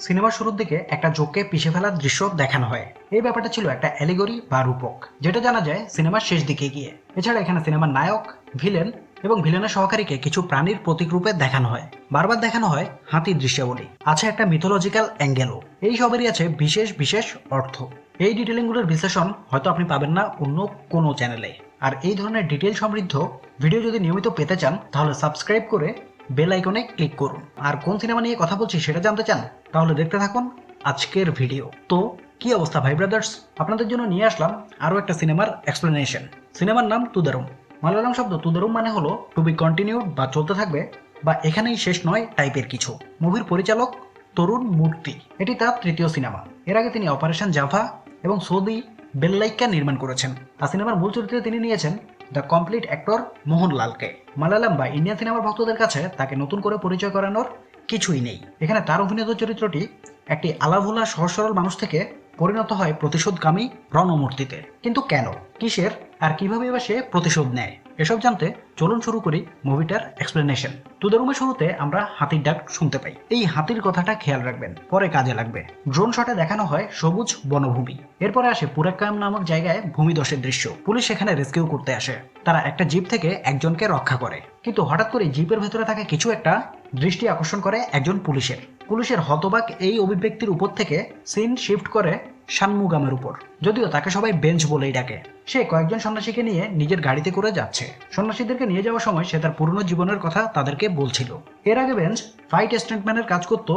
সিনেমার শুরুর দিকে একটা জোককে পিষে ফেলার দৃশ্য দেখানো হয়। এই ব্যাপারটা ছিল একটা অ্যালিগরি বা রূপক, যেটা জানা যায় সিনেমার শেষ দিকে গিয়ে। এছাড়া এখানে সিনেমার নায়ক, ভিলেন এবং ভিলেনের সহকারীকে কিছু প্রাণীর প্রতীক রূপে দেখানো হয়। বারবার দেখানো হয় হাতির দৃশ্যাবলী, আছে একটা মিথোলজিক্যাল অ্যাঙ্গেলও। এই সবেরই আছে বিশেষ বিশেষ অর্থ। এই ডিটেলিংগুলোর বিশ্লেষণ হয়তো আপনি পাবেন না অন্য কোনো চ্যানেলে। আর এই ধরনের ডিটেল সমৃদ্ধ ভিডিও যদি নিয়মিত পেতে চান, তাহলে সাবস্ক্রাইব করে বেল আইকনে ক্লিক করুন। আর কোন সিনেমা নিয়ে কথা বলছি সেটা জানতে চান, তাহলে দেখতে থাকুন আজকের ভিডিও। তো কি অবস্থা ভাই ব্রাদার্স, আপনাদের জন্য নিয়ে আসলাম আরও একটা সিনেমার এক্সপ্লেনেশন। সিনেমার নাম তুদারুম। মালায়ালাম শব্দ তুদারুম মানে হলো টু বি কন্টিনিউড বা চলতে থাকবে বা এখানেই শেষ নয় টাইপের কিছু। মুভির পরিচালক তরুণ মূর্তি, এটি তার তৃতীয় সিনেমা। এর আগে তিনি অপারেশন জাভা এবং সৌদি বেল্লাইক্কা নির্মাণ করেছেন। আর সিনেমার মূল চরিত্রে তিনি নিয়েছেন দ্য কমপ্লিট অ্যাক্টর মোহনলালকে। মালায়ালাম বা ইন্ডিয়ান সিনেমার ভক্তদের কাছে তাকে নতুন করে পরিচয় করানোর কিছুই নেই। এখানে তার অভিনীত চরিত্রটি একটি আলাভোলা সহজ সরল মানুষ থেকে পরিণত হয় প্রতিশোধকামী রণমূর্তিতে। কিন্তু কেন, কিসের আর কিভাবে এবার সে প্রতিশোধ নেয়, এসব জানতে চলুন শুরু করি মুভিটার এক্সপ্লেনেশন। তুদারুমের শুরুতে আমরা হাতির ডাক শুনতে পাই। এই হাতির কথাটা খেয়াল রাখবেন, পরে কাজে লাগবে। ড্রোন শটে দেখানো হয় সবুজ বনভূমি। এরপরে আসে পুরাক্কাম নামক জায়গায় ভূমিধসের দৃশ্য। পুলিশ সেখানে রেস্কিউ করতে আসে। তারা একটা জিপ থেকে একজনকে রক্ষা করে, কিন্তু হঠাৎ করে জিপের ভেতরে থাকা কিছু একটা দৃষ্টি আকর্ষণ করে একজন পুলিশের হতবাক এই অভিব্যক্তির উপর থেকে সিন শিফট করে শানমুগামের উপর। যদিও তাকে সবাই বেঞ্চ বলেই ডাকে। সে কয়েকজন সন্ন্যাসীকে নিয়ে নিজের গাড়িতে করে যাচ্ছে। সন্ন্যাসীদেরকে নিয়ে যাওয়ার সময় সে তার পুরনো জীবনের কথা তাদেরকে বলছিল। এর আগে বেঞ্চ ফাইট স্টান্টম্যানের কাজ করত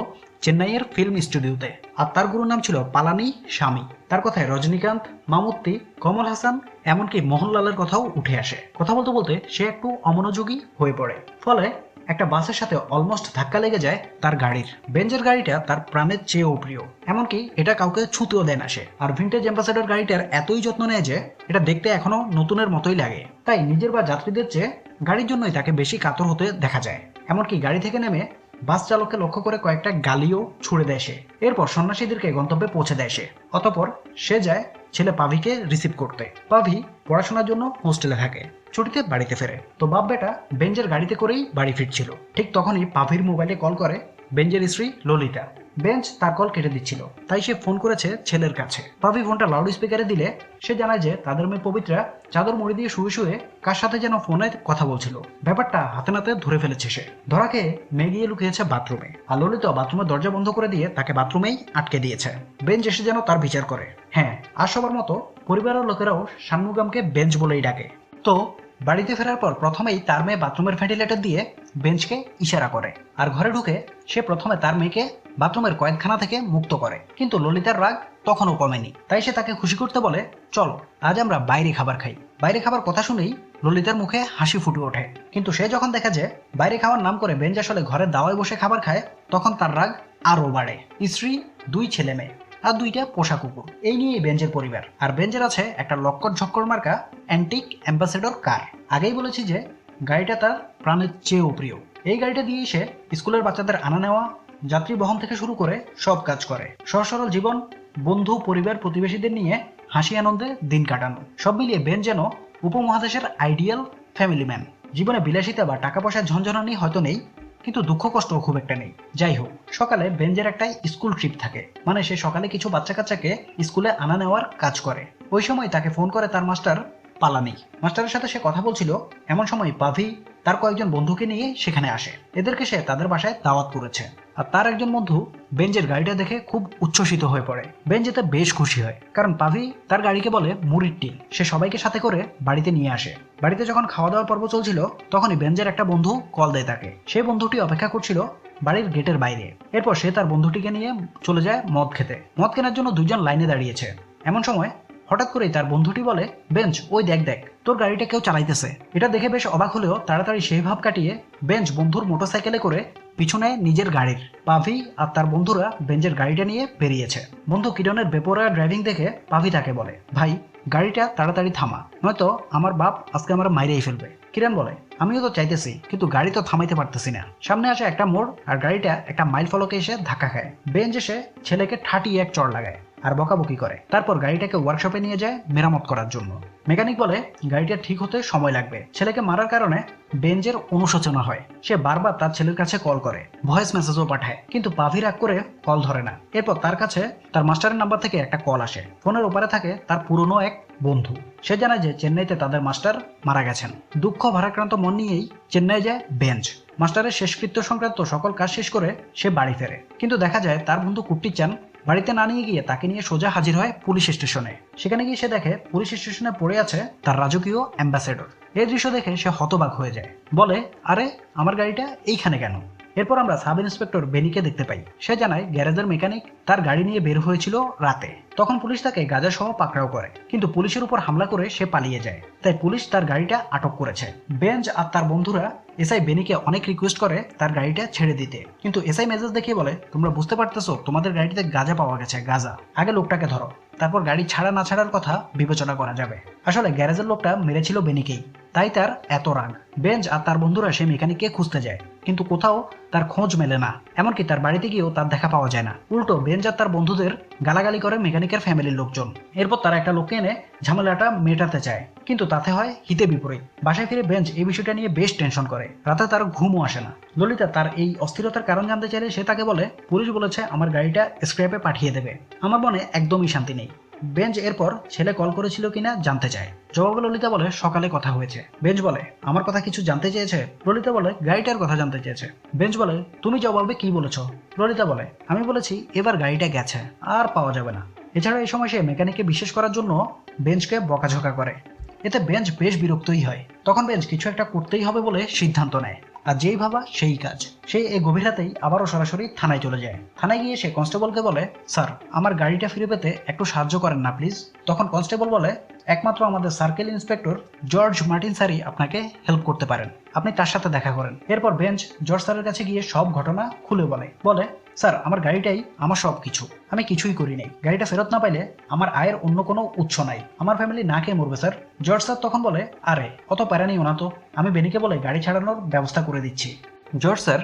চেন্নাইয়ের ফিল্ম স্টুডিওতে, আর তার গুরুর নাম ছিল পালানি স্বামী। তার কথায় রজনীকান্ত, মামুত্তি, কমল হাসান, এমনকি মোহনলালের কথাও উঠে আসে। কথা বলতে বলতে সে একটু অমনোযোগী হয়ে পড়ে, ফলে একটা বাসের সাথে অলমোস্ট ধাক্কা লেগে যায় তার গাড়ির। বেঞ্জের গাড়িটা তার প্রাণের চেয়েও প্রিয়, এমনকি এটা কাউকে ছুতেও দেয় না সে। আর ভিন্টেজ অ্যাম্বাসেডর গাড়িটার এতই যত্ন নেয় যে এটা দেখতে এখনো নতুনের মতোই লাগে। তাই নিজের বা যাত্রীদের চেয়ে গাড়ির জন্যই তাকে বেশি কাতর হতে দেখা যায়। এমনকি গাড়ি থেকে নেমে বাস চালককে লক্ষ্য করে কয়েকটা গালিও ছুড়ে দেয় সে। এরপর সন্ন্যাসীদেরকে গন্তব্যে পৌঁছে দেয় সে। অতঃপর সে যায় ছেলে পাভিকে রিসিভ করতে। পাভি পড়াশোনার জন্য হোস্টেলে থাকে, ছুটিতে বাড়িতে ফেরে। তো বাপ বেটা বেঞ্জের গাড়িতে করেই বাড়ি ফিরছিল। ঠিক তখনই পাভির মোবাইলে কল করে বেঞ্জের স্ত্রী ললিতা। বেঞ্জ তার কল কেটে দিচ্ছিল, তাই সে ফোন করেছে ছেলের কাছে। পাভি ফোনটা লাউড স্পিকারে দিলে সে জানায় যে তাদের মেয়ে পবিত্রা চাদর মুড়ি দিয়ে শুয়ে শুয়ে কার সাথে যেন ফোনে কথা বলছিল। ব্যাপারটা হাতে নাতে ধরে ফেলেছে সে। ধরা খেয়ে মেয়ে গিয়ে লুকিয়েছে বাথরুমে, আর ললিতা বাথরুমের দরজা বন্ধ করে দিয়ে তাকে বাথরুমেই আটকে দিয়েছে। বেঞ্জ এসে যেন তার বিচার করে। হ্যাঁ, আর সবার মতো পরিবারের লোকেরাও শানমুগামকে বেঞ্জ বলেই ডাকে। তো বাড়িতে ফেরার পর প্রথমেই তার মেয়ে বাথরুমের ভেন্টিলেটর দিয়ে বেঞ্চকে ইশারা করে, আর ঘরে ঢুকে সে প্রথমে তার মেয়েকে বাথরুমের কয়েকখানা থেকে মুক্ত করে। কিন্তু ললিতার রাগ তখনও কমেনি, তাই সে তাকে খুশি করতে বলে, চলো আজ আমরা বাইরে খাবার খাই। বাইরে খাবার কথা শুনেই ললিতার মুখে হাসি ফুটে ওঠে। কিন্তু সে যখন দেখে যে বাইরে খাওয়ার নাম করে বেঞ্চ আসলে ঘরের দাওয়ায় বসে খাবার খায়, তখন তার রাগ আরও বাড়ে। স্ত্রী, 2 ছেলে মেয়ে আর 2টা পোষা কুকুর, এই নিয়েই বেঞ্জের পরিবার। আর বেঞ্জের আছে একটা লক্কর ঝক্কর মার্কা অ্যান্টিক অ্যাম্বাসেডর কার। আগেই বলেছি যে গাড়িটা তার প্রাণের চেয়েও প্রিয়। এই গাড়িটা দিয়েই সে স্কুলের বাচ্চাদের আনা নেওয়া, যাত্রী বহন থেকে শুরু করে সব কাজ করে। সহজ সরল জীবন, বন্ধু, পরিবার, প্রতিবেশীদের নিয়ে হাসি আনন্দে দিন কাটানো, সব মিলিয়ে বেঞ্জ যেন উপমহাদেশের আইডিয়াল ফ্যামিলি ম্যান। জীবনে বিলাসিতা বা টাকা পয়সার ঝঞ্ঝনানি হয়তো নেই, কিন্তু দুঃখ কষ্টও খুব একটা নেই। যাই হোক, সকালে বেঞ্জের একটা স্কুল ট্রিপ থাকে, মানে সে সকালে কিছু বাচ্চা কাচ্চাকে স্কুলে আনা নেওয়ার কাজ করে। ওই সময় তাকে ফোন করে তার মাস্টার পালানি। মাস্টারের সাথে সে কথা বলছিল, এমন সময় পাভি তার কয়েকজন বন্ধুকে নিয়ে সেখানে আসে। এদেরকে সে তাদের বাসায় দাওয়াত করেছে। আর তার একজন বন্ধু বেঞ্জের গাড়িটা দেখে খুব উচ্ছ্বসিত হয়ে পড়ে। বেঞ্জ এতে বেশ খুশি হয়, কারণ পাভি তার গাড়িকে বলে মুড়ির টিন। সে সবাইকে সাথে করে বাড়িতে নিয়ে আসে। বাড়িতে যখন খাওয়া দাওয়ার পর্ব চলছিল, তখনই বেঞ্জের একটা বন্ধু কল দেয় তাকে। সেই বন্ধুটি অপেক্ষা করছিল বাড়ির গেটের বাইরে। এরপর সে তার বন্ধুটিকে নিয়ে চলে যায় মদ খেতে। মদ কেনার জন্য 2 জন লাইনে দাঁড়িয়েছে। এমন সময় হঠাৎ করেই তার বন্ধুটি বলে, বেঞ্চ ওই দেখ দেখ, তোর গাড়িটা কেউ চালাইতেছে। এটা দেখে বেশ অবাক হলেও তাড়াতাড়ি সেই ভাব কাটিয়ে বেঞ্চ বন্ধুর মোটরসাইকেলে করে পিছনে নিজের গাড়ির। পাভি আর তার বন্ধুরা বেঞ্চের গাড়িটা নিয়ে বেরিয়েছে। বন্ধু কিরণের বেপরোয়া ড্রাইভিং দেখে পাভি তাকে বলে, ভাই গাড়িটা তাড়াতাড়ি থামা, নয়তো আমার বাপ আজকে আমার মাইরেই ফেলবে। কিরণ বলে, আমিও তো চাইতেছি, কিন্তু গাড়ি তো থামাইতে পারতেছি না। সামনে আসে একটা মোড়, আর গাড়িটা একটা মাইল ফলকে এসে ধাক্কা খায়। বেঞ্চ এসে ছেলেকে ঠাটিয়ে এক চড় লাগায়। আর বকাবকি করে। তারপর গাড়িটাকে ওয়ার্কশপে নিয়ে যায় মেরামত করার জন্য। মেকানিক বলে গাড়িটা ঠিক হতে সময় লাগবে। ছেলেকে মারার কারণে বেঞ্জের অনুশোচনা হয়। সে বারবার তার ছেলের কাছে কল করে, ভয়েস মেসেজও পাঠায়, কিন্তু পাভি রাগ করে কল ধরে না। এরপর তার কাছে তার মাস্টারের নাম্বার থেকে একটা কল আসে। ফোনের ওপারে থাকে তার পুরনো এক বন্ধু। সে জানায় যে চেন্নাইতে তাদের মাস্টার মারা গেছেন। দুঃখ ভারাক্রান্ত মন নিয়েই চেন্নাই যায় বেঞ্জ। মাস্টারের শেষকৃত্য সংক্রান্ত সকল কাজ শেষ করে সে বাড়ি ফেরে, কিন্তু দেখা যায় তার বন্ধু কুট্টিচান বাড়িতে না নিয়ে গিয়ে তাকে নিয়ে সোজা হাজির হয় পুলিশ স্টেশনে। সেখানে গিয়ে সে দেখে পুলিশ স্টেশনে পড়ে আছে তার রাজকীয় অ্যাম্বাসেডর। এই দৃশ্য দেখে সে হতবাক হয়ে যায়, বলে আরে আমার গাড়িটা এইখানে কেন? এরপর আমরা সাব ইন্সপেক্টর বেনিকে দেখতে পাই। সে জানায় গ্যারেজের মেকানিক তার গাড়ি নিয়ে বের হয়েছিল রাতে। তখন পুলিশ তাকে গাঁজা সহ পাকড়াও করে, কিন্তু পুলিশের উপর হামলা করে সে পালিয়ে যায়। তাই পুলিশ তার গাড়িটা আটক করেছে। বেঞ্জ আর তার বন্ধুরা এসআই বেনিকে অনেক রিকোয়েস্ট করে তার গাড়িটা ছেড়ে দিতে, কিন্তু এসআই মেসেজ দেখিয়ে বলে তোমরা বুঝতে পারতেছো তোমাদের গাড়িতে গাঁজা পাওয়া গেছে, গাঁজা। আগে লোকটাকে ধরো, তারপর গাড়ি ছাড়া না ছাড়ার কথা বিবেচনা করা যাবে। আসলে গ্যারেজের লোকটা মেরেছিল বেনিকেই, তাই তার এত রাগ। বেঞ্জ আর তার বন্ধুরা সেই মেকানিককে খুঁজতে যায়, কিন্তু কোথাও তার খোঁজ মেলে না। এমনকি তার বাড়িতে গিয়েও তার দেখা পাওয়া যায় না। উল্টো বেঞ্জ আর তার বন্ধুদের গালাগালি করে মেকানিকের ফ্যামিলির লোকজন। এরপর তারা একটা লোককে এনে ঝামেলাটা মেটাতে চায়, কিন্তু তাতে হয় হিতে বিপরীত। বাসায় ফিরে বেঞ্জ এই বিষয়টা নিয়ে বেশ টেনশন করে। রাতে তার ঘুমও আসে না। ললিতা তার এই অস্থিরতার কারণ জানতে চাইলে সে তাকে বলে পুলিশ বলেছে আমার গাড়িটা স্ক্র্যাপে পাঠিয়ে দেবে। আমার মনে একদমই শান্তি নেই। বেঞ্জ এরপর ছেলে কল করেছিল কিনা জানতে চায়। জবাবে ললিতা বলে সকালে কথা হয়েছে। বেঞ্জ বলে আমার কথা কিছু জানতে চেয়েছে? ললিতা বলে গাড়িটার কথা জানতে চেয়েছে। বেঞ্জ বলে তুমি জবাবে কি বলেছো? ললিতা বলে আমি বলেছি এবার গাড়িটা গেছে, আর পাওয়া যাবে না। এছাড়া এই সময় সে মেকানিককে বিশ্বাস করার জন্য বেঞ্জকে বকাঝকা করে। এতে বেঞ্জ বেশ বিরক্তই হয়। তখন বেঞ্জ কিছু একটা করতেই হবে বলে সিদ্ধান্ত নেয়, আর যেই ভাবা সেই কাজ। সে এই গভীর রাতেই আবারও সরাসরি থানায় চলে যায়। থানায় গিয়ে সে কনস্টেবলকে বলে স্যার আমার গাড়িটা ফিরে পেতে একটু সাহায্য করেন না প্লিজ। তখন কনস্টেবল বলে একমাত্র আমাদের সার্কেল ইন্সপেক্টর জর্জ মার্টিন স্যারই আপনাকে হেল্প করতে পারেন, আপনি তার সাথে দেখা করেন। এরপর বেঞ্চ জর্জ স্যারের কাছে গিয়ে সব ঘটনা খুলে বলে স্যার আমার গাড়িটাই আমার সব কিছু, আমি কিছুই করি নাই। গাড়িটা ফেরত না পাইলে আমার আয়ের অন্য কোনো উৎস নাই, আমার ফ্যামিলি না খেয়ে মরবে স্যার। জর্জ স্যার তখন বলে আরে অত প্যারা নিও না তো, আমি বেনিকে বলে গাড়ি ছাড়ানোর ব্যবস্থা করে দিচ্ছি। জর্জ স্যার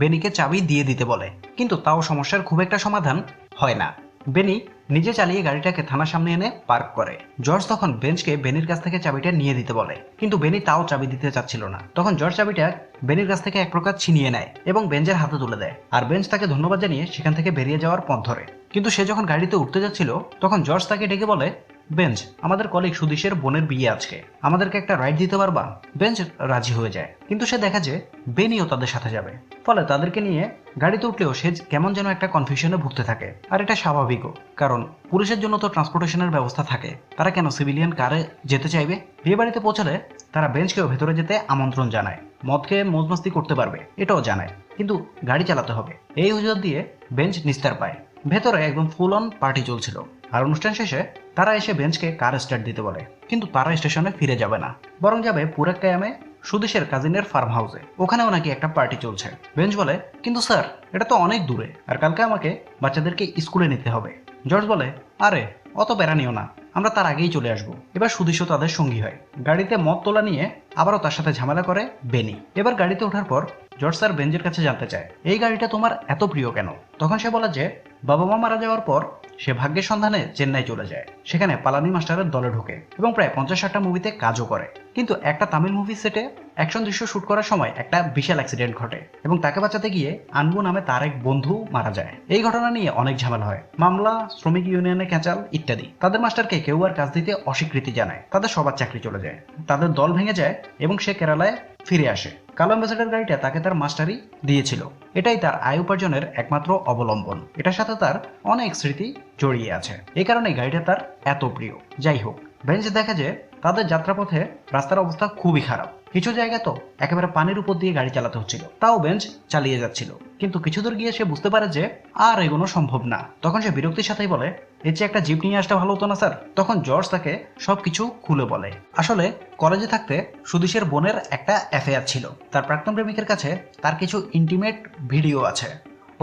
বেনিকে চাবি দিয়ে দিতে বলে, কিন্তু তাও সমস্যার খুব একটা সমাধান হয় না। বেনি নিজে চালিয়ে গাড়িটাকে থানার সামনে এনে পার্ক করে। জর্জ তখন বেঞ্চকে বেনির কাছ থেকে চাবিটা নিয়ে দিতে বলে, কিন্তু বেনি তাও চাবি দিতে চাচ্ছিল না। তখন জর্জ চাবিটা বেনির কাছ থেকে এক প্রকার ছিনিয়ে নেয় এবং বেঞ্চের হাতে তুলে দেয়, আর বেঞ্চ তাকে ধন্যবাদ জানিয়ে সেখান থেকে বেরিয়ে যাওয়ার পথ ধরে। কিন্তু সে যখন গাড়িতে উঠতে যাচ্ছিল তখন জর্জ তাকে ডেকে বলে বেঞ্চ আমাদের কলিগ সুদীশের বোনের বিয়ে আজকে, আমাদেরকে একটা রাইড দিতে পারবা? বেঞ্চ রাজি হয়ে যায়, কিন্তু সে দেখা যে বেনিও তাদের সাথে যাবে। ফলে তাদেরকে নিয়ে গাড়িতে উঠলেও সে কেমন যেন একটা কনফিউশনে ভুগতে থাকে। আর এটা স্বাভাবিকও, কারণ পুলিশের জন্য তো ট্রান্সপোর্টেশনের ব্যবস্থা থাকে, তারা কেন সিভিলিয়ান কারে যেতে চাইবে? বিয়ে বাড়িতে পৌঁছালে তারা বেঞ্চকেও ভেতরে যেতে আমন্ত্রণ জানায়, মদ খেয়ে মজমস্তি করতে পারবে এটাও জানায়, কিন্তু গাড়ি চালাতে হবে। এই অজুহাত দিয়ে বেঞ্চ নিস্তার পায়। ভেতরে একদম ফুল অন পার্টি চলছিল, আর অনুষ্ঠান শেষে তারা এসে বেঞ্চকে কার স্টার্ট দিতে বলে, কিন্তু তারা স্টেশনে ফিরে যাবে না, বরং যাবে পুরাক্কায়ামে সুদেশের কাজিনের ফার্ম হাউসে। ওখানেও নাকি একটা পার্টি চলছে। বেঞ্চ বলে কিন্তু স্যার এটা তো অনেক দূরে, আর কালকে আমাকে বাচ্চাদেরকে স্কুলে নিতে হবে। জর্জ বলে আরে অত প্যারা নিও না, আমরা তার আগেই চলে আসবো। এবার সুদেশও তাদের সঙ্গী হয়। গাড়িতে মদ তোলা নিয়ে আবারও তার সাথে ঝামেলা করে বেনি। এবার গাড়িতে ওঠার পর জর্জ স্যার বেঞ্জের কাছে জানতে চায় এই গাড়িটা তোমার এত প্রিয় কেন? তখন সে বলে যে বাবা মা মারা যাওয়ার পর সে ভাগ্যের সন্ধানে চেন্নাই চলে যায়, সেখানে পালানি মাস্টারের দলে ঢোকে এবং প্রায় 50-60টা মুভিতে কাজও করে। কিন্তু একটা তামিল মুভি সেটে অ্যাকশন দৃশ্য শুট করার সময় একটা বিশাল অ্যাক্সিডেন্ট ঘটে এবং তাকে বাঁচাতে গিয়ে আনবু নামে তার এক বন্ধু মারা যায়। এই ঘটনা নিয়ে অনেক ঝামেলা হয়, মামলা, শ্রমিক ইউনিয়নে ক্যাঁচাল ইত্যাদি। তাদের মাস্টারকে কেউ আর কাজ দিতে অস্বীকৃতি জানায়, তাদের সবার চাকরি চলে যায়, তাদের দল ভেঙে যায় এবং সে কেরালায় ফিরে আসে। কালো অ্যাম্বাসেডর গাড়িটা তাকে তার মাস্টারই দিয়েছিল, এটাই তার আয় উপার্জনের একমাত্র অবলম্বন। এটার সাথে তার অনেক স্মৃতি জড়িয়ে আছে, এই কারণে গাড়িটা তার এত প্রিয়। যাই হোক, বেঞ্চ দেখা যে তাদের যাত্রাপথে রাস্তার অবস্থা খুবই খারাপ। কিছু জায়গায় তো একেবারে পানির উপর দিয়ে গাড়ি চালাতে হচ্ছিল, তাও বেঞ্চ চালিয়ে যাচ্ছিল। কিন্তু কিছু দূর গিয়ে সে বুঝতে পারে যে আর এগোনো সম্ভব না। তখন সে বিরক্তির সাথেই বলে এর চেয়ে একটা জিপ নিয়ে আসতে ভালো হতো না স্যার? তখন জর্জ তাকে সবকিছু খুলে বলে। আসলে কলেজে থাকতে সুদেশের বোনের একটা অ্যাফেয়ার ছিল, তার প্রাক্তন প্রেমিকের কাছে তার কিছু ইন্টিমেট ভিডিও আছে,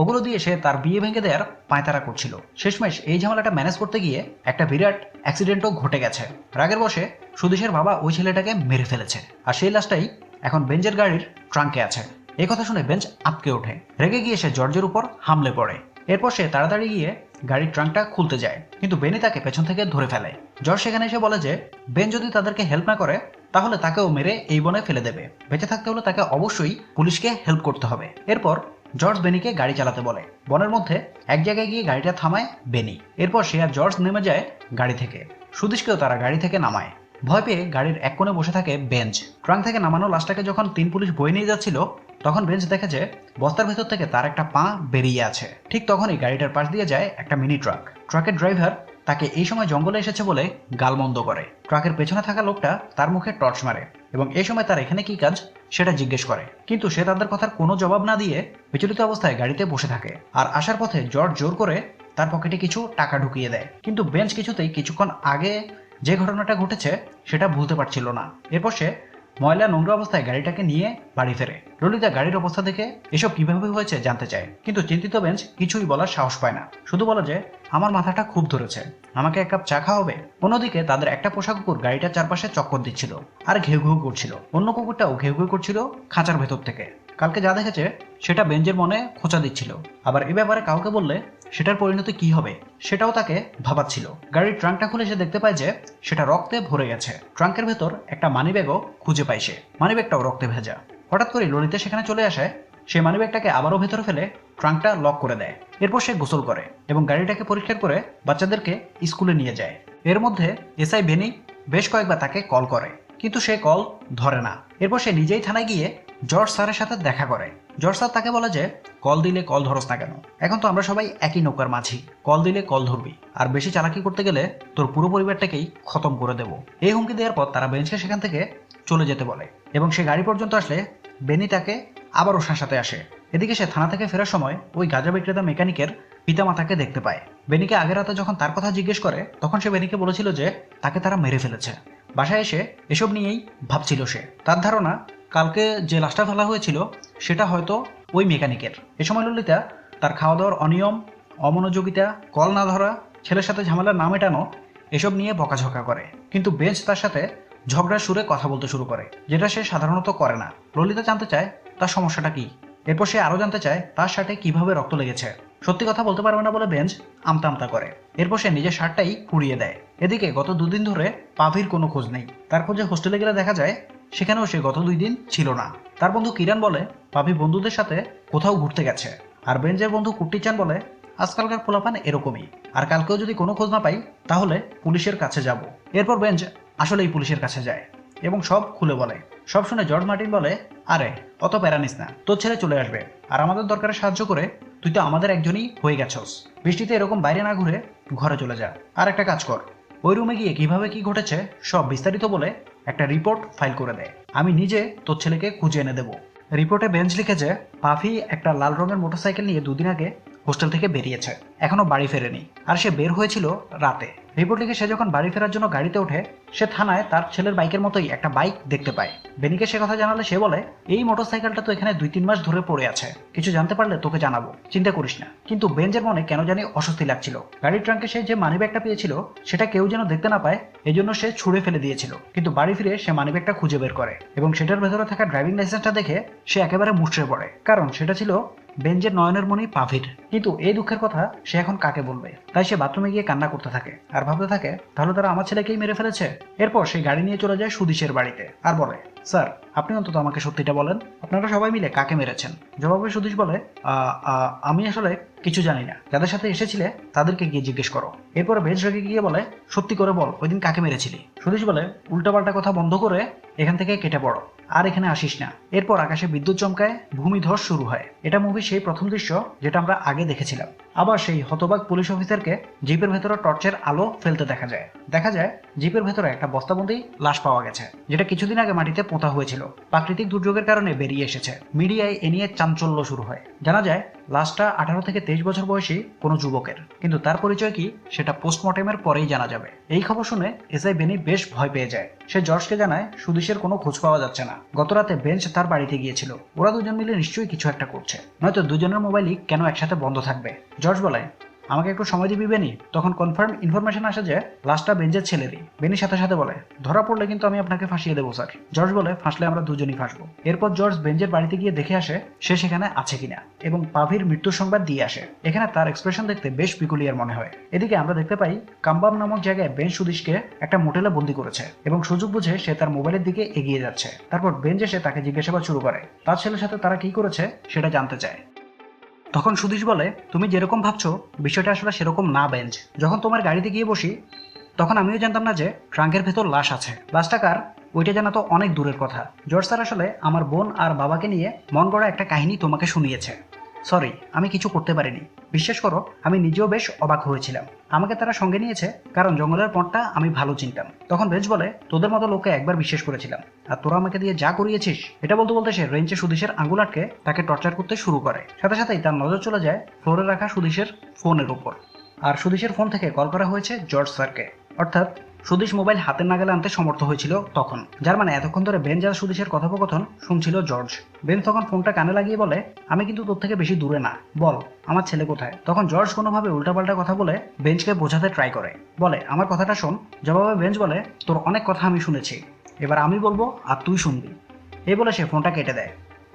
ওগুলো দিয়ে সে তার বিয়ে ভেঙে দেওয়ার পায়তারা করছিল। শেষমেশ এই ঝামেলাটা ম্যানেজ করতে গিয়ে একটা বিরাট অ্যাক্সিডেন্টও ঘটে গেছে। রাগের বশে সুদেশের বাবা ওই ছেলেটাকে মেরে ফেলেছে, আর সেই লাশটাই এখন বেঞ্চের গাড়ির ট্রাঙ্কে আছে। এই কথা শুনে বেঞ্চ আটকে ওঠে। রেগে গিয়ে সে জর্জের উপর হামলে পড়ে, এরপর সে তাড়াতাড়ি গিয়ে গাড়ির ট্রাঙ্কটা খুলতে যায়, কিন্তু বেনি তাকে পেছন থেকে ধরে ফেলে। জর্জ সেখানে এসে বলে যে বেন যদি তাদেরকে হেল্প না করে তাহলে তাকেও মেরে এই বনে ফেলে দেবে। বেঁচে থাকতে হলে তাকে অবশ্যই পুলিশকে হেল্প করতে হবে। এরপর জর্জ বেনিকে গাড়ি চালাতে বলে। বনের মধ্যে এক জায়গায় গিয়ে গাড়িটা থামায় বেনি। এরপর সে আর জর্জ নেমে যায় গাড়ি থেকে। সুদেশকেও তারা গাড়ি থেকে নামায়। ভয় পেয়ে গাড়ির এক কোণে বসে থাকে বেঞ্চ। ট্রাঙ্ক থেকে নামানো লাশটাকে যখন 3 পুলিশ বয়ে নিয়ে যাচ্ছিল তখন বেঞ্চ দেখে যে বস্তার ভেতর থেকে তার একটা পা বেরিয়ে আছে। ঠিক তখনই গাড়িটার পাশ দিয়ে যায় একটা মিনি ট্রাক। ট্রাকের ড্রাইভার তাকে এই সময় জঙ্গলে এসেছে বলে গালমন্দ করে। ট্রাকের পেছনে থাকা লোকটা তার মুখে টর্চ মারে এবং এই সময় তার এখানে কি কাজ সেটা জিজ্ঞেস করে, কিন্তু সে তাদের কথার কোনো জবাব না দিয়ে বিচলিত অবস্থায় গাড়িতে বসে থাকে। আর আসার পথে জর্জ জোর করে তার পকেটে কিছু টাকা ঢুকিয়ে দেয়, কিন্তু বেঞ্চ কিছুতেই কিছুক্ষণ আগে যে ঘটনাটা ঘটেছে সেটা ভুলতে পারছিল না। এরপর সে ময়লা নোংরা অবস্থায় গাড়িটাকে নিয়ে বাড়ি ফেরে। ললিতা গাড়ির অবস্থা দেখে এসব কিভাবে হয়েছে জানতে চায়, কিন্তু চিন্তিত বেঞ্চ কিছুই বলার সাহস পায় না। শুধু বলে যে আমার মাথাটা খুব ধরেছে, আমাকে এক কাপ চা খাওয়াবে। অন্যদিকে তাদের একটা পোষা কুকুর গাড়িটার চারপাশে চক্কর দিচ্ছিল আর ঘেউ ঘেউ করছিল। অন্য কুকুরটাও ঘেউ ঘেউ করছিল খাঁচার ভেতর থেকে। কালকে যা দেখেছে সেটা বেঞ্চের মনে খোঁচা দিচ্ছিল, আবার এ ব্যাপারে কাউকে বললে সেটার পরিণতি কি হবে সেটাও তাকে ভাবাচ্ছিল। গাড়ির ট্রাঙ্কটা খুলে সে দেখতে পায় যে সেটা রক্তে ভরে গেছে। ট্রাঙ্কের ভেতর একটা মানিব্যাগও খুঁজে পায় সে, মানিব্যাগটাও রক্তে ভেজা। হঠাৎ করে ললিতা সেখানে চলে আসে। সে মানিব্যাগটাকে আবারও ভেতরে ফেলে ট্রাঙ্কটা লক করে দেয়। এরপর সে গোসল করে এবং গাড়িটাকে পরিষ্কার করে বাচ্চাদেরকে স্কুলে নিয়ে যায়। এর মধ্যে এসআই বেনি বেশ কয়েকবার তাকে কল করে, কিন্তু সে কল ধরে না। এরপর সে নিজেই থানায় গিয়ে জর্জ স্যারের সাথে দেখা করে। জর্জ স্যার তাকে বলে যে কল দিলে কল ধরস না কেন, এখন তো আমরা সবাই একই নৌকার মাঝি, কল দিলে কল ধরবি, আর বেশি চালাকি করতে গেলে তোর পুরো পরিবারটাকেই খতম করে দেব। এই হুমকি দেওয়ার পর তারা বেঞ্চকে সেখান থেকে চলে যেতে বলে এবং সে গাড়ি পর্যন্ত আসলে বেনি তাকে আবারও শাসাতে আসে। এদিকে সে থানা থেকে ফেরার সময় ওই গাঁজা বিক্রেতা মেকানিকের পিতামাতাকে দেখতে পায়। বেনিকে আগের রাতে যখন তার কথা জিজ্ঞেস করে তখন সে বেনিকে বলেছিল যে তাকে তারা মেরে ফেলেছে। বাসায় এসে এসব নিয়েই ভাবছিল সে। তার ধারণা কালকে যে লাশটা ফেলা হয়েছিল সেটা হয়তো ওই মেকানিকের। এ সময় ললিতা তার খাওয়া দাওয়ার অনিয়ম, অমনোযোগিতা, কল না ধরা, ছেলের সাথে ঝামেলা না মেটানো এসব নিয়ে বকাঝকা করে, কিন্তু বেঞ্চ তার সাথে ঝগড়ার সুরে কথা বলতে শুরু করে, যেটা সে সাধারণত করে না। ললিতা জানতে চায় তার সমস্যাটা কি। এরপর সে আরও জানতে চায় তার শার্টে কিভাবে রক্ত লেগেছে। সত্যি কথা বলতে পারবে না বলে বেঞ্চ আমতা আমতা করে। এরপর সে নিজের শার্টটাই পুড়িয়ে দেয়। এদিকে গত 2 দিন ধরে পাভির কোনো খোঁজ নেই। তার খোঁজে হোস্টেলে গেলে দেখা যায় সেখানেও সে গত 2 দিন ছিল না। তার বন্ধু কিরান বলে পাভি বন্ধুদের সাথে কোথাও ঘুরতে গেছে, আর বেঞ্চের বন্ধু কুট্টিচান বলে আজকালকার পোলাপান এরকমই, আর কালকেও যদি কোনো খোঁজ না পাই তাহলে পুলিশের কাছে যাব। এরপর বেঞ্চ আসলেই পুলিশের কাছে যায় এবং সব খুলে বলে। সব শুনে জর্জ মার্টিন বলে, আরে অত প্যারা নিস না, তোর ছেলে চলে আসবে, আর আমাদের দরকারে সাহায্য করে তুই তো আমাদের একজনই হয়ে গেছস। বৃষ্টিতে এরকম বাইরে না ঘুরে ঘরে চলে যা। আর একটা কাজ কর, ওই রুমে গিয়ে কিভাবে কি ঘটেছে সব বিস্তারিত বলে একটা রিপোর্ট ফাইল করে দেয়। আমি নিজে তোর ছেলেকে খুঁজে এনে দেবো। রিপোর্টে বেঞ্চ লিখেছে পাফি একটা লাল রঙের মোটরসাইকেল নিয়ে 2 দিন আগে হোস্টেল থেকে বেরিয়েছে, এখনো বাড়ি ফেরেনি, আর সে বের হয়েছিল রাতে। রিপোর্ট লিখে সে যখন বাড়ি ফেরার জন্য গাড়িতে ওঠে সে থানায় তার ছেলের বাইকের মতোই একটা বাইক দেখতে পায়। বেনিকে সে কথা জানালে সে বলে এই মোটরসাইকেলটা তো এখানে 2-3 মাস ধরে পড়ে আছে, কিছু জানতে পারলে তোকে জানাবো, চিন্তা করিস না। কিন্তু বেঞ্চের মনে কেন জানি অস্বস্তি লাগছিল। গাড়ির ট্রাঙ্কে সে যে মানিব্যাগটা পেয়েছিল সেটা কেউ যেন দেখতে না পায়, এজন্য সে ছুঁড়ে ফেলে দিয়েছিল। কিন্তু বাড়ি ফিরে সে মানিব্যাগটা খুঁজে বের করে এবং সেটার ভেতরে থাকা ড্রাইভিং লাইসেন্সটা দেখে সে একেবারে মুচড়ে পড়ে, কারণ সেটা ছিল বেঞ্জের নয়নের মণি পাভির। কিন্তু এই দুঃখের কথা সে এখন কাকে বলবে, তাই সে বাথরুমে গিয়ে কান্না করতে থাকে আর ভাবতে থাকে তাহলে তারা আমার ছেলেকেই মেরে ফেলেছে। এরপর সেই গাড়ি নিয়ে চলে যায় সুদীশের বাড়িতে আর বলে, স্যার আপনি অন্তত আমাকে সত্যিটা বলেন, আপনারা সবাই মিলে কাকে মেরেছেন। জবাবে সুদীশ বলে, আমি আসলে কিছু জানি না, যাদের সাথে এসেছিলে তাদেরকে গিয়ে জিজ্ঞেস করো। এরপরে বেঞ্চ রেগে গিয়ে বলে, সত্যি করে বল ওই দিন কাকে মেরেছিলি। সুদীশ বলে, উল্টাপাল্টা কথা বন্ধ করে এখান থেকে কেটে পড়ো, আর এখানে আসিস না। এরপর আকাশে বিদ্যুৎ চমকায়, ভূমিধস শুরু হয়। এটা মুভি সেই প্রথম দৃশ্য যেটা আমরা আগে দেখেছিলাম। আবার সেই হতবাক পুলিশ অফিসারকে জিপের ভেতরে টর্চের আলো ফেলতে দেখা যায় জিপের ভেতরে একটা বস্তাবন্দি লাশ পাওয়া গেছে, যেটা কিছুদিন আগে মাটিতে পোঁতা হয়েছিল। প্রাকৃতিক দুর্যোগের কারণে বেরিয়ে এসেছে। মিডিয়ায় এ নিয়ে চাঞ্চল্য শুরু হয়। জানা যায় লাশটা 18 থেকে 23 বছর বয়সী কোনো যুবকের, কিন্তু তার পরিচয় কি সেটা পোস্টমর্টেমের পরেই জানা যাবে। এই খবর শুনে এসআই বেনি বেশ ভয় পেয়ে যায়। সে জর্জকে জানায় সুদীশের কোনো খোঁজ পাওয়া যাচ্ছে না। গতরাতে বেঞ্চ তার বাড়িতে গিয়েছিল, ওরা দুজন মিলে নিশ্চয়ই কিছু একটা করছে, নয়তো দুজনের মোবাইলই কেন একসাথে বন্ধ থাকবে। জর্জ বলে, আমাকে একটু সময় দিবি বেনি? তখন কনফার্ম ইনফরমেশন আসে যে লাশটা বেঞ্জের ছেলেরই। বেনির সাথে সাথে বলে, ধরা পড়লে কিন্তু আমি আপনাকে ফাঁসিয়ে দেবো স্যার। জর্জ বলে, ফাঁসলে আমরা দুজনই ফাঁসবো। এরপর জর্জ বেঞ্জের বাড়িতে গিয়ে দেখে আসে সে সেখানে আছে কিনা এবং পাভির মৃত্যুর সংবাদ দিয়ে আসে। এখানে তার এক্সপ্রেশন দেখতে বেশ পিকুলিয়ার মনে হয়। এদিকে আমরা দেখতে পাই কাম্বাম নামক জায়গায় বেঞ্জ সুদিশকে একটা মোটেলে বন্দি করেছে এবং সুযোগ বুঝে সে তার মোবাইলের দিকে এগিয়ে যাচ্ছে। তারপর বেঞ্জ এসে তাকে জিজ্ঞাসাবাদ শুরু করে, তার ছেলের সাথে তারা কি করেছে সেটা জানতে চায়। তখন সুদীশ বলে, তুমি যেরকম ভাবছো বিষয়টা আসলে সেরকম না বেঞ্জ। যখন তোমার গাড়িতে গিয়ে বসি তখন আমিও জানতাম না যে ট্রাঙ্কের ভেতর লাশ আছে। লাশটা কার ওইটা জানা তো অনেক দূরের কথা। জর্জ স্যার আসলে আমার বোন আর বাবাকে নিয়ে মন গড়া একটা কাহিনী তোমাকে শুনিয়েছে। সরি, আমি কিছু করতে পারিনি। বিশ্বাস করো, আমি নিজেও বেশ অবাক হয়েছিলাম। আমাকে তারা সঙ্গে নিয়েছে কারণ জঙ্গলের পথটা আমি ভালো চিনতাম। তখন বেঞ্জ বলে, তোদের মতো লোককে একবার বিশ্বাস করেছিলাম, আর তোরা আমাকে দিয়ে যা করিয়েছিস। এটা বলতে বলতে সে রেঞ্চে সুদীশের আঙ্গুল আটকে তাকে টর্চার করতে শুরু করে। সাথে সাথেই তার নজর চলে যায় ফ্লোরে রাখা সুদীশের ফোনের উপর। আর সুদীশের ফোন থেকে কল করা হয়েছে জর্জ স্যারকে। অর্থাৎ সুদীশ মোবাইল হাতের নাগালে আনতে সমর্থ হয়েছিল তখন। যার মানে এতক্ষণ ধরে বেঞ্জ আর সুদীশের কথোপকথন শুনছিল জর্জ। বেঞ্জ তখন ফোনটা কানে লাগিয়ে বলে, আমি কিন্তু তোর থেকে বেশি দূরে না, বল আমার ছেলে কোথায়? তখন জর্জ কোনোভাবে উল্টাপাল্টা কথা বলে বেঞ্জকে বোঝাতে ট্রাই করে। বলে, আমার কথাটা শোন। জবাবে বেঞ্জ বলে, তোর অনেক কথা আমি শুনেছি, এবার আমি বলবো আর তুই শুনবি। এই বলে সে ফোনটা কেটে দেয়।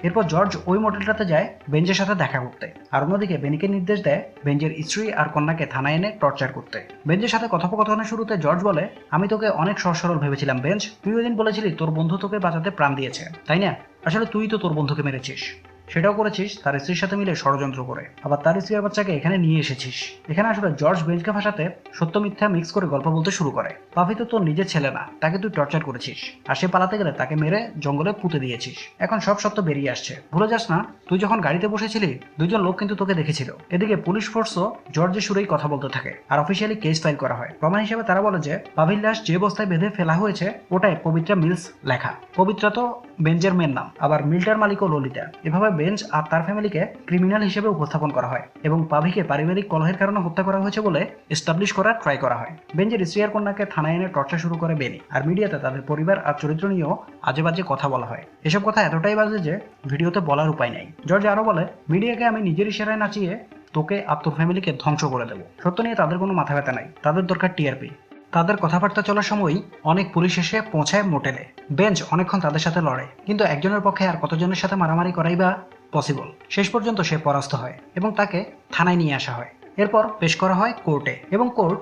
এরপর জর্জ ওই মোটেলটাতে যায় বেঞ্জের সাথে দেখা করতে, আর অন্যদিকে বেনিকে নির্দেশ দেয় বেঞ্জের স্ত্রী আর কন্যাকে থানায় এনে টর্চার করতে। বেঞ্জের সাথে কথোপকথনের শুরুতে জর্জ বলে, আমি তোকে অনেক সহজ সরল ভেবেছিলাম বেঞ্জ। তুই ওই দিন বলেছিলি তোর বন্ধু তোকে বাঁচাতে প্রাণ দিয়েছে, তাই না? আসলে তুই তো তোর বন্ধুকে মেরেছিস। সেটাও করেছিস তার স্ত্রীর সাথে মিলে ষড়যন্ত্র করে, আবার তার স্ত্রীর বাচ্চাকে এখানে নিয়ে এসেছিস। এখানে আসলে জর্জ বেঞ্জকে ফাঁসাতে সত্য মিথ্যা মিক্স করে গল্প বলতে শুরু করে। পাভি তো তোর নিজের ছেলে না, তাকে তুই টর্চার করেছিস, আর সে পালাতে গেলে তাকে মেরে জঙ্গলে পুঁতে দিয়েছিস। এখন সব সত্য বেরিয়ে আসছে। ভুলে যাস না, তুই যখন গাড়িতে বসেছিলি দুইজন লোক কিন্তু তোকে দেখেছিল। এদিকে পুলিশ ফোর্সও জর্জের সুরেই কথা বলতে থাকে, আর অফিসিয়ালি কেস ফাইল করা হয়। প্রমাণ হিসেবে তারা বলে যে পাভির লাশ যে বস্তায় বেঁধে ফেলা হয়েছে ওটাই পবিত্রা মিলস লেখা। পবিত্রা তো বেঞ্জের মেয়ের নাম, আবার মিলটার মালিকও ললিতা। এভাবে বেঞ্জ আর তার ফ্যামিলিকে ক্রিমিনাল হিসেবে উপস্থাপন করা হয় এবং পাভিকে পারিবারিক কলহের কারণে হত্যা করা হয়েছে বলে এস্টাবলিশ করার ট্রাই করা হয়। বেঞ্জের স্ত্রী আর কন্যাকে থানায় এনে টর্চার শুরু করে বেনি, আর মিডিয়াতে তাদের পরিবার আর চরিত্র নিয়েও আজে বাজে কথা বলা হয়। এসব কথা এতটাই বাজে যে ভিডিওতে বলার উপায় নেই। জর্জ আরো বলে, মিডিয়াকে আমি নিজের ইশারায় নাচিয়ে তোকে আর তোর ফ্যামিলিকে ধ্বংস করে দেবো। সত্য নিয়ে তাদের কোনো মাথা ব্যথা নাই, তাদের দরকার টিআরপি। তাদের কথাবার্তা চলার সময়ই অনেক পুলিশ এসে পৌঁছায় মোটেলে। বেঞ্জ অনেকক্ষণ তাদের সাথে লড়ে, কিন্তু একজনের পক্ষে আর কতজনের সাথে মারামারি করাই বা পসিবল। শেষ পর্যন্ত সে পরাস্ত হয় এবং তাকে থানায় নিয়ে আসা হয়। এরপর পেশ করা হয় কোর্টে এবং কোর্ট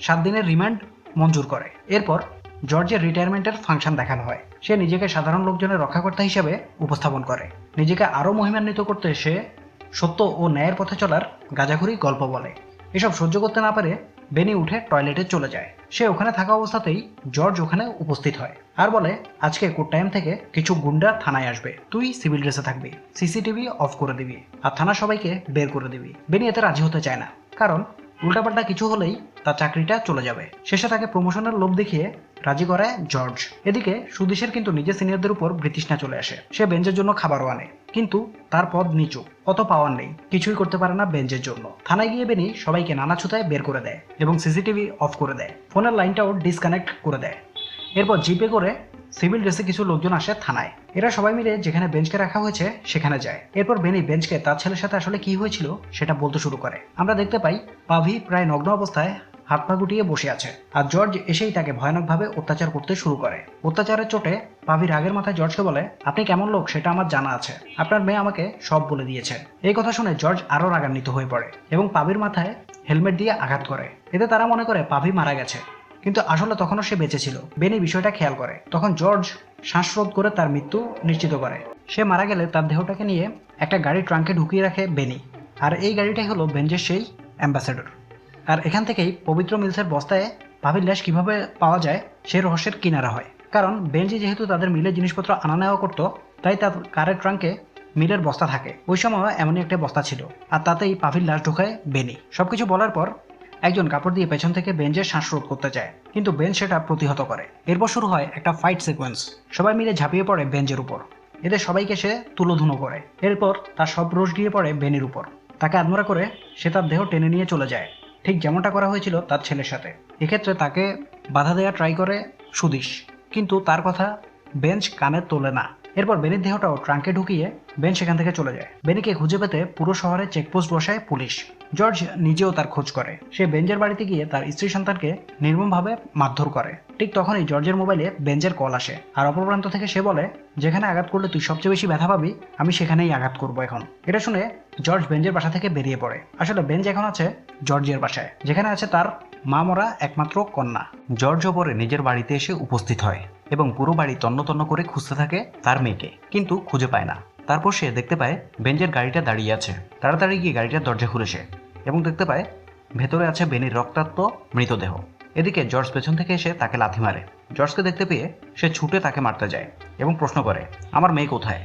7 দিনের রিমান্ড মঞ্জুর করে। এরপর জর্জের রিটায়ারমেন্টের ফাংশন দেখানো হয়। সে নিজেকে সাধারণ লোকজনের রক্ষাকর্তা হিসেবে উপস্থাপন করে। নিজেকে আরও মহিমান্বিত করতে সে সত্য ও ন্যায়ের পথে চলার গাঁজাখুরি গল্প বলে। এসব সহ্য করতে না পারে বেনি উঠে টয়লেটে চলে যায়। সে ওখানে থাকা অবস্থাতেই জর্জ ওখানে উপস্থিত হয় আর বলে, আজকে কোর্ট টাইম থেকে কিছু গুন্ডা থানায় আসবে, তুই সিভিল ড্রেসে থাকবি, সিসিটিভি অফ করে দিবি আর থানা সবাইকে বের করে দিবি। বেনি এতে রাজি হতে চায় না, কারণ উল্টাপাল্টা কিছু হলেই তার চাকরিটা চলে যাবে। শেষে তাকে প্রমোশনের লোভ দেখিয়ে রাজি করায় জর্জ। এদিকে সুদীশের কিন্তু নিজের সিনিয়রদের উপর বৃতৃষ্ণা চলে আসে। সে বেঞ্জের জন্য খাবারও আনে, কিন্তু তার পদ নিচু, অত পাওয়ার নেই, কিছুই করতে পারে না বেঞ্জের জন্য। থানায় গিয়ে বেনি সবাইকে নানা ছুতায় বের করে দেয় এবং সিসিটিভি অফ করে দেয়, ফোনের লাইনটাও ডিসকানেক্ট করে দেয়। এরপর জিপে করে সিভিল ড্রেসে কিছু লোকজন আসে থানায়। এরা সবাই মিলে যেখানে বেঞ্চকে রাখা হয়েছে সেখানে যায়। এরপর বেনি বেঞ্চকে তার ছেলের সাথে আসলে কি হয়েছিল সেটা বলতে শুরু করে। আমরা দেখতে পাই পাভি প্রায় নগ্ন অবস্থায় হাত পা গুটিয়ে বসে আছে, আর জর্জ এসেই তাকে ভয়ানকভাবে অত্যাচার করতে শুরু করে। অত্যাচারের চোটে পাভি রাগের মাথায় জর্জকে বলে, আপনি কেমন লোক সেটা আমার জানা আছে, আপনার মেয়ে আমাকে সব বলে দিয়েছে। এই কথা শুনে জর্জ আরো রাগান্বিত হয়ে পড়ে এবং পাভির মাথায় হেলমেট দিয়ে আঘাত করে। এতে তারা মনে করে পাভি মারা গেছে, কিন্তু আসলে তখনও সে বেঁচে ছিল। বেনি বিষয়টা খেয়াল করে। তখন জর্জ শ্বাসরোধ করে তার মৃত্যু নিশ্চিত করে। সে মারা গেলে তার দেহটাকে নিয়ে একটা গাড়ি ট্রাঙ্কে ঢুকিয়ে রাখে বেনি, আর এই গাড়িটাই হলো বেঞ্জের সেই অ্যাম্বাসেডর। আর এখান থেকেই পবিত্র মিলসের বস্তায় পাভির লাশ কিভাবে পাওয়া যায় সেই রহস্যের কিনারা হয়। কারণ বেঞ্জি যেহেতু তাদের মিলের জিনিসপত্র আনা নেওয়া করতো, তাই তার কারের ট্রাঙ্কে মিলের বস্তা থাকে। ওই সময় এমনই একটা বস্তা ছিল, আর তাতেই পাভির লাশ ঢোকায় বেনি। সবকিছু বলার পর একজন কাপড় দিয়ে পেছন থেকে বেঞ্জের শ্বাসরোধ করতে চায়, কিন্তু বেঞ্জ সেটা প্রতিহত করে। এরপর শুরু হয় একটা ফাইট সিকোয়েন্স। সবাই মিলে ঝাঁপিয়ে পড়ে বেঞ্জের উপর, এদের সবাইকে সে তুলোধুনো করে। এরপর তার সব রোষ গিয়ে পড়ে বেনির উপর। তাকে আত্মরা করে সে তার দেহ টেনে নিয়ে চলে যায়, ঠিক যেমনটা করা হয়েছিল তার ছেলের সাথে। এক্ষেত্রে তাকে বাধা দেওয়া ট্রাই করে সুদীশ, কিন্তু তার কথা বেঞ্জ কানে তোলে না। এরপর বেনির দেহটাও ট্রাঙ্কে ঢুকিয়ে বেন সেখান থেকে চলে যায়। বেনিকে খুঁজে পেতে পুরো শহরে চেকপোস্ট বসায় পুলিশ। জর্জ নিজেও তার খোঁজ করে। সে বেঞ্জের বাড়িতে গিয়ে তার স্ত্রী সন্তানকে নির্মমভাবে মারধর করে। ঠিক তখনই জর্জের মোবাইলে বেঞ্জের কল আসে, আর অপর প্রান্ত থেকে সে বলে, যেখানে আঘাত করলে তুই সবচেয়ে বেশি ব্যথা পাবি, আমি সেখানেই আঘাত করবো এখন। এটা শুনে জর্জ বেঞ্জের বাসা থেকে বেরিয়ে পড়ে। আসলে বেঞ্জ এখন আছে জর্জের বাসায়, যেখানে আছে তার মা মরা একমাত্র কন্যা। জর্জ ওপরে নিজের বাড়িতে এসে উপস্থিত হয় এবং পুরো বাড়ি তন্ন তন্ন করে খুঁজতে থাকে তার মেয়েকে, কিন্তু খুঁজে পায় না। তারপর সে দেখতে পায় বেঞ্জের গাড়িটা দাঁড়িয়ে আছে। তাড়াতাড়ি গিয়ে গাড়িটার দরজা খুলে সে এবং দেখতে পায় ভেতরে আছে বেনির রক্তাক্ত মৃতদেহ। এদিকে জর্জ পেছন থেকে এসে তাকে লাথি মারে। জর্জকে দেখতে পেয়ে সে ছুটে তাকে মারতে যায় এবং প্রশ্ন করে, আমার মেয়ে কোথায়?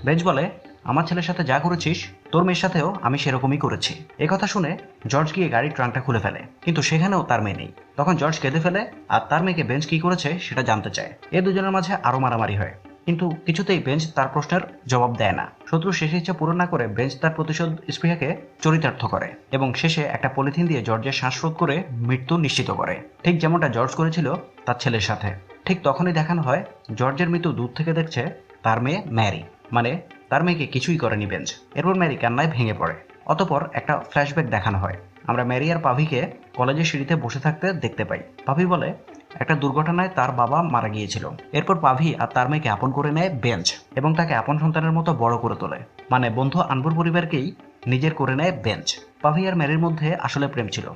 বেঞ্জ বলে, আমার ছেলের সাথে যা করেছিস তোর মেয়ের সাথেও আমি সেরকমই করেছি। এই কথা শুনে জর্জ গিয়ে গাড়ির ট্রাঙ্কটা খুলে ফেলে, কিন্তু সেখানেও তার মেয়ে নেই। তখন জর্জ কেঁদে ফেলে আর তার মেয়েকে বেঞ্জ কি করেছে সেটা জানতে চায়। এই দুজনের মাঝে আরো মারামারি হয়, কিন্তু কিছুতেই বেঞ্জ তার প্রশ্নের জবাব দেয় না। শত্রুর শেষ ইচ্ছা পূরণ না করে বেঞ্জ তার প্রতিশোধ স্পৃহাকে চরিতার্থ করে এবং শেষে একটা পলিথিন দিয়ে জর্জের শ্বাসরোধ করে মৃত্যু নিশ্চিত করে, ঠিক যেমনটা জর্জ করেছিল তার ছেলের সাথে। ঠিক তখনই দেখানো হয় জর্জের মৃত্যু দূর থেকে দেখছে তার মেয়ে ম্যারি, মানে তার মেয়েকে কিছুই করেনি বেঞ্জ। এরপর ম্যারি কান্নায় ভেঙে পড়ে। অতঃপর একটা ফ্ল্যাশব্যাক দেখানো হয়। আমরা ম্যারি আর পাভিকে কলেজের সিঁড়িতে বসে থাকতে দেখতে পাই। পাভি বলে, একটা দুর্ঘটনায় তার বাবা মারা গিয়েছিল। এরপর পাভি আর তার মেয়েকে আপন করে নেয় বেঞ্জ এবং তাকে আপন সন্তানের মতো বড় করে তোলে, মানে বন্ধু আনবুর পরিবারকেই নিজের করে নেয় বেঞ্জ। পাভি আর ম্যারির মধ্যে আসলে প্রেম ছিল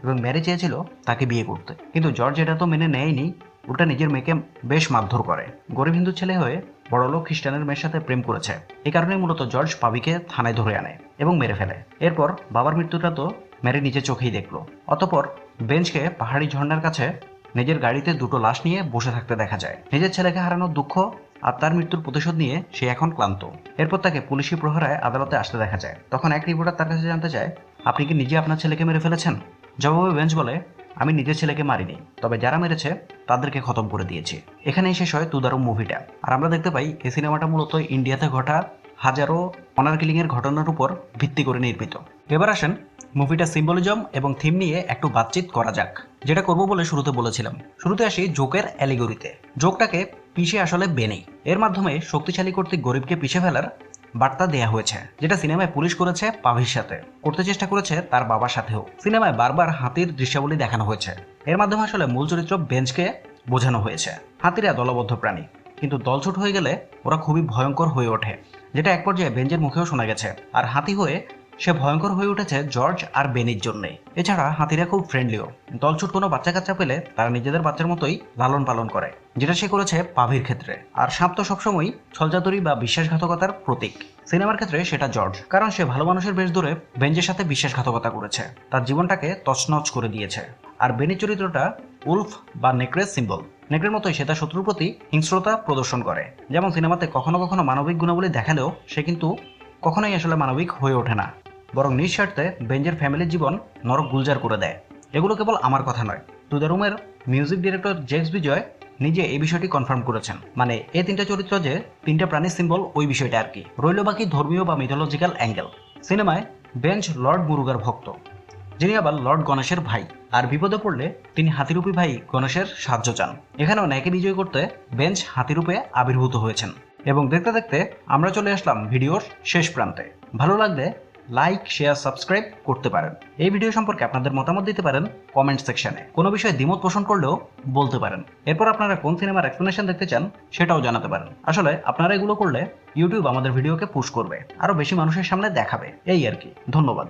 এবং ম্যারি চেয়েছিল তাকে বিয়ে করতে, কিন্তু জর্জ এটা তো মেনে নেয়নি, উল্টা নিজের মেয়েকে বেশ মারধর করে। গরিব হিন্দু ছেলে হয়ে বড়লোক খ্রিস্টানের মেয়ের সাথে প্রেম করেছে। এই কারণেই মূলত জর্জ পাভিকে থানায় ধরে আনে এবং মেরে ফেলে। এরপর বাবার মৃত্যুটা তো ম্যারি নিজের চোখেই দেখলো। অতঃপর বেঞ্জকে পাহাড়ি ঝর্ণার কাছে নিজের গাড়িতে দুটো লাশ নিয়ে বসে থাকতে দেখা যায়। নিজের ছেলেকে হারানোর দুঃখ আর তার মৃত্যুর প্রতিশোধ নিয়ে সে এখন ক্লান্ত। এরপর তাকে পুলিশি প্রহরায় আদালতে আসতে দেখা যায়। তখন এক রিপোর্টার তার কাছে জানতে চায়, আপনি কি নিজে আপনার ছেলেকে মেরে ফেলেছেন? জবাবে বেঞ্জ বলে, আমি নিজের ছেলেকে মারিনি, তবে যারা মেরেছে তাদেরকে খতম করে দিয়েছি। এখানেই শেষ হয় তুদারুম মুভিটা। আর আমরা দেখতে পাই এই সিনেমাটা মূলত ইন্ডিয়াতে ঘটা হাজারো অনার কিলিং এর ঘটনার উপর ভিত্তি করে নির্মিত। এবার আসেন মুভিটা সিম্বলিজম এবং থিম নিয়ে একটু বাতচিত করা যাক, যেটা করবো বলে শুরুতে বলেছিলাম। শুরুতে আসি জোকের অ্যালিগরিতে। জোকটাকে পিষে আসলে বেনি, এর মাধ্যমে শক্তিশালী কর্তৃক গরিবকে পিষে ফেলার বার্তা দেয়া হয়েছে, যেটা সিনেমায় পুলিশ করেছে পাভির সাথে, করতে চেষ্টা করেছে তার বাবার সাথেও। সিনেমায় বারবার হাতির দৃশ্যাবলী দেখানো হয়েছে। এর মাধ্যমে আসলে মূল চরিত্র বেঞ্জকে বোঝানো হয়েছে হাতিরা দলবদ্ধ প্রাণী, কিন্তু দলছুট হয়ে গেলে ওরা খুবই ভয়ঙ্কর হয়ে ওঠে, যেটা এক পর্যায়ে বেঞ্জের মুখেও শোনা গেছে। আর হাতি হয়ে সে ভয়ঙ্কর হয়ে উঠেছে জর্জ আর বেনির জন্যে। এছাড়া হাতিরা খুব ফ্রেন্ডলিও। দলছুট কোনো বাচ্চা কাচ্চা পেলে তারা নিজেদের বাচ্চার মতোই লালন পালন করে, যেটা সে করেছে পাভির ক্ষেত্রে। আর সাপ তো সবসময় ছলচাতুরি বা বিশ্বাসঘাতকতার প্রতীক। সিনেমার ক্ষেত্রে সেটা জর্জ, কারণ সে ভালো মানুষের বেশ ধরে বেঞ্জের সাথে বিশ্বাসঘাতকতা করেছে, তার জীবনটাকে তছনছ করে দিয়েছে। আর বেনি চরিত্রটা উলফ বা নেকড়ের সিম্বল। নেকড়ের মতোই সে তার শত্রুর প্রতি হিংস্রতা প্রদর্শন করে। যেমন সিনেমাতে কখনো কখনো মানবিক গুণাবলী দেখালেও সে কিন্তু কখনোই আসলে মানবিক হয়ে ওঠে না, বরং নিঃস্বার্থে বেঞ্জের ফ্যামিলির জীবন নরক গুলজার করে দেয়। এগুলো কেবল আমার কথা নয়, টু দ্য রুমের মিউজিক ডিরেক্টর জেক্স বিজয় নিজে এই বিষয়টি কনফার্ম করেছেন। মানে এই তিনটা চরিত্র যে তিনটা প্রাণীর সিম্বল, ওই বিষয়টা আর কি। রইল বাকি ধর্মীয় বা মিথোলজিক্যাল অ্যাঙ্গেল। সিনেমায় বেঞ্জ লর্ড মুরুগার ভক্ত, যিনি আবার লর্ড গণেশের ভাই, আর বিপদে পড়লে তিনি হাতিরূপী ভাই গণেশের সাহায্য চান। এখানেও ন্যায়কে বিজয় করতে বেঞ্জ হাতিরূপে আবির্ভূত হয়েছেন। এবং দেখতে দেখতে আমরা চলে আসলাম ভিডিওর শেষ প্রান্তে। ভালো লাগলে লাইক, শেয়ার, সাবস্ক্রাইব করতে পারেন। এই ভিডিও সম্পর্কে আপনাদের মতামত দিতে পারেন কমেন্ট সেকশনে। কোনো বিষয়ে দ্বিমত পোষণ করলেও বলতে পারেন। এরপর আপনারা কোন সিনেমার এক্সপ্লেনেশন দেখতে চান সেটাও জানাতে পারেন। আসলে আপনারা এগুলো করলে ইউটিউব আমাদের ভিডিওকে পুশ করবে, আরো বেশি মানুষের সামনে দেখাবে, এই আর কি। ধন্যবাদ।